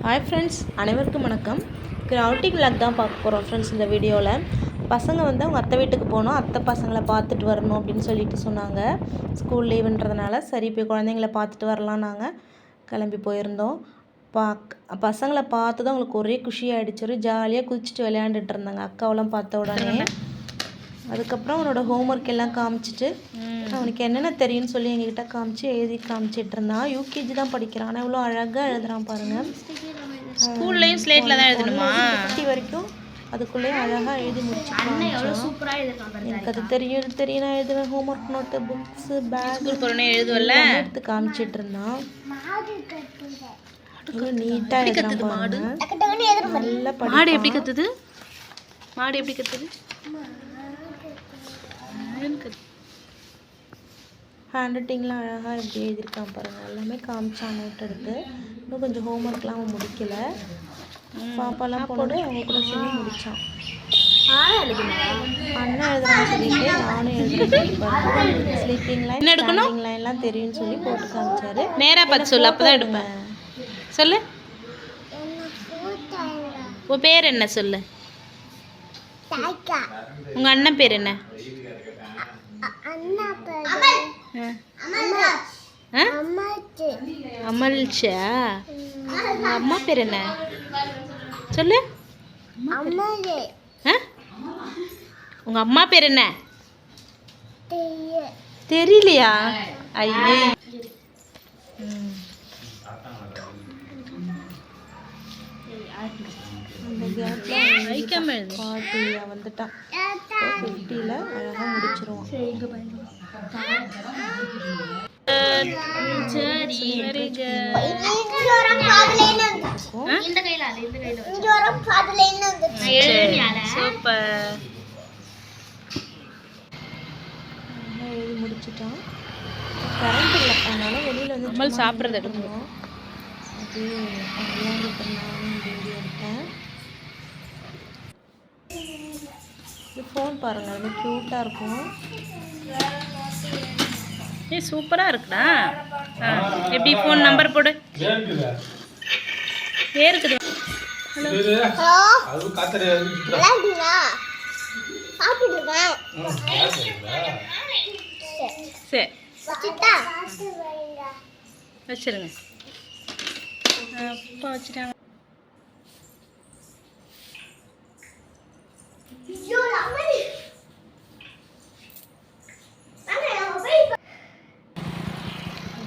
Hi friends, அனைவருக்கும் வணக்கம். Outing vlog தான் பார்க்க போகிறோம் ஃப்ரெண்ட்ஸ். இந்த வீடியோவில் பசங்க வந்து அவங்க அத்தை வீட்டுக்கு போனோம், அத்தை பசங்களை பார்த்துட்டு வரணும் அப்படின்னு சொல்லிட்டு சொன்னாங்க. ஸ்கூல் லீவுன்றதுனால சரி போய் குழந்தைங்கள பார்த்துட்டு வரலாம் நாங்கள் கிளம்பி போயிருந்தோம். பசங்களை பார்த்து தான் அவங்களுக்கு ஒரே குஷியாகிடுச்சு. ஒரு ஜாலியாக குதிச்சுட்டு விளையாண்டுட்டு இருந்தாங்க அக்காவெல்லாம் பார்த்த உடனே. அதுக்கப்புறம் அவனோட ஹோம்ஒர்க் எல்லாம் காமிச்சிட்டு அவனுக்கு என்னென்ன தெரியும்னு சொல்லி எங்ககிட்ட காமிச்சு எழுதி காமிச்சிட்டு இருந்தான். யூகேஜி தான் படிக்கிறான். ஆனால் இவ்வளோ அழகாக எழுதுறான் பாருங்கள். ஸ்கூல்லையும் ஸ்லேட்டில் தான் எழுதணுமா? 50 வரைக்கும் அதுக்குள்ளேயே அழகாக எழுதி முடிச்சுக்கலாம். எனக்கு அது தெரியும் நான் எழுதுவேன். ஹோம்ஒர்க் நோட்டு, புக்ஸு, பேக் எழுதுவல்ல எடுத்து காமிச்சிட்டு இருந்தான். நீட்டாக எழுதுறான். நல்லா மாடு எப்படி கத்துது? மாடு எப்படி கத்துது? ஹேண்ட் ரைட்டிங்லாம் அழகாக எப்படி எழுதியிருக்கான் பாருங்கள். எல்லாமே காமிச்சான் நோட் எடுத்து. இன்னும் கொஞ்சம் ஹோம்ஒர்க்லாம் அவன் முடிக்கலை. பாப்பாலாம் போனோட அவங்க கூட சேர்ந்து முடித்தான். அண்ணன் எழுதுறான்னு சொல்லிட்டு நானும் எழுதுறேன். ஸ்லீப்பிங் லைன்லாம் தெரியும்னு சொல்லி போட்டு காமிச்சாரு. நேராக பார்த்து சொல்லு, அப்போ தான் எடுப்பேன். சொல்லு, உன் பேர் என்ன சொல்லு? உங்கள் அண்ணன் பேர் என்ன? அமல்ச்சா? உங்கள் அம்மா பேர் என்ன சொல்லு? உங்கள் அம்மா பேர் என்ன? தெரியலையா? ஐயே, வந்துட்டான். 50ல் அழகாக முடிச்சிருவான். எழுதி முடிச்சுட்டான். கரண்ட் இல்லை, அதனால வெளியில் வந்து சாப்பிட்றது எடுக்கணும். அப்படியே விளையாண்டுட்டு இருந்தாலும் வீடியோ எடுத்தேன். இது ஃபோன் பாருங்கள், அது க்யூட்டாக இருக்கும். சூப்பராக இருக்குடா. எப்படி ஃபோன் நம்பர் போடு. இருக்குது. சரி வச்சிருங்க. அப்பா வச்சுட்டாங்க.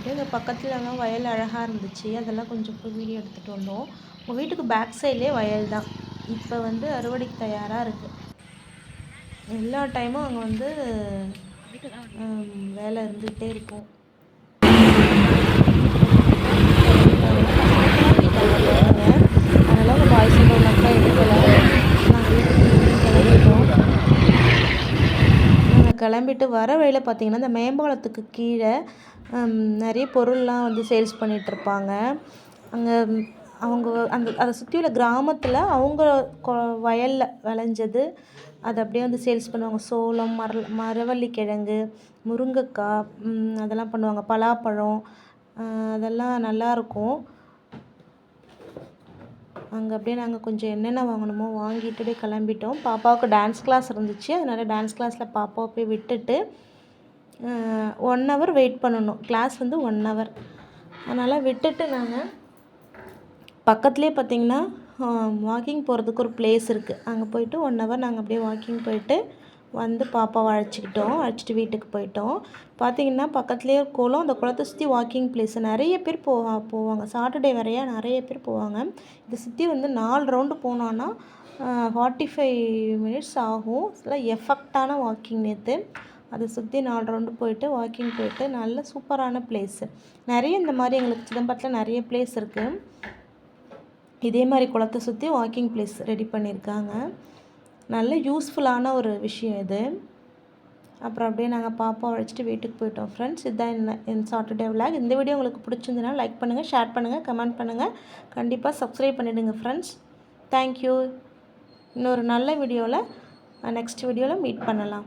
எங்கள் பக்கத்துலலாம் வயல் அழகாக இருந்துச்சு. அதெல்லாம் கொஞ்சம் போய் வீடியோ எடுத்துகிட்டு வந்தோம். உங்கள் வீட்டுக்கு பேக் சைட்லேயே வயல் தான். இப்போ வந்து அறுவடைக்கு தயாராக இருக்குது. எல்லா டைமும் அங்கே வந்து வேலை இருந்துகிட்டே இருக்கும். அதனால் உங்கள் பாய்ஸ் உள்ளக்கா எடுக்கலை. நாங்கள் கிளம்பிட்டு வர வழியில் பார்த்திங்கன்னா இந்த மேம்பாலத்துக்கு கீழே நிறைய பொருள்லாம் வந்து சேல்ஸ் பண்ணிகிட்ருப்பாங்க. அங்கே அவங்க அதை சுற்றி உள்ள கிராமத்தில் அவங்க வயலில் விளைஞ்சது அதை அப்படியே வந்து சேல்ஸ் பண்ணுவாங்க. சோளம், மரவள்ளிக்கிழங்கு, முருங்கைக்காய், அதெல்லாம் பண்ணுவாங்க. பலாப்பழம், அதெல்லாம் நல்லாயிருக்கும். அங்கே அப்படியே நாங்கள் கொஞ்சம் என்னென்ன வாங்கணுமோ வாங்கிட்டு அப்படியே கிளம்பிட்டோம். பாப்பாவுக்கு டான்ஸ் கிளாஸ் இருந்துச்சு. அதனால் டான்ஸ் கிளாஸில் பாப்பாவை போய் விட்டுட்டு 1 ஹவர் வெயிட் பண்ணணும். கிளாஸ் வந்து 1 ஹவர். அதனால் விட்டுட்டு நாங்கள் பக்கத்துலேயே பார்த்திங்கன்னா வாக்கிங் போகிறதுக்கு ஒரு பிளேஸ் இருக்குது. அங்கே போயிட்டு 1 ஹவர் நாங்கள் அப்படியே வாக்கிங் போயிட்டு வந்து பாப்பாவை அழைச்சிட்டு வீட்டுக்கு போயிட்டோம். பார்த்திங்கன்னா பக்கத்துலேயே ஒரு குளம். அந்த குளத்தை சுற்றி வாக்கிங் பிளேஸ் நிறைய பேர் போவாங்க. சாட்டர்டே வரையா நிறைய பேர் போவாங்க. இதை சுற்றி வந்து 4 ரவுண்டு போனோன்னா 45 மினிட்ஸ் ஆகும். இதெல்லாம் எஃபெக்டான வாக்கிங். நேற்று அதை சுற்றி 4 ரவுண்டு போயிட்டு வாக்கிங் போயிட்டு நல்ல சூப்பரான பிளேஸு. நிறைய இந்த மாதிரி எங்களுக்கு சிதம்பரத்தில் நிறைய பிளேஸ் இருக்குது. இதே மாதிரி குளத்தை சுற்றி வாக்கிங் பிளேஸ் ரெடி பண்ணியிருக்காங்க. நல்ல யூஸ்ஃபுல்லான ஒரு விஷயம் இது. அப்புறம் அப்படியே நாங்கள் பாப்பா அழைச்சிட்டு வீட்டுக்கு போயிட்டோம் ஃப்ரெண்ட்ஸ். இதுதான் என் சாட்டர்டே விளாக். இந்த வீடியோ உங்களுக்கு பிடிச்சிருந்ததுன்னா லைக் பண்ணுங்கள், ஷேர் பண்ணுங்கள், கமெண்ட் பண்ணுங்கள். கண்டிப்பாக சப்ஸ்கிரைப் பண்ணிவிடுங்க ஃப்ரெண்ட்ஸ். தேங்க்யூ. இன்னொரு நல்ல வீடியோவில் நெக்ஸ்ட் வீடியோவில் மீட் பண்ணலாம்.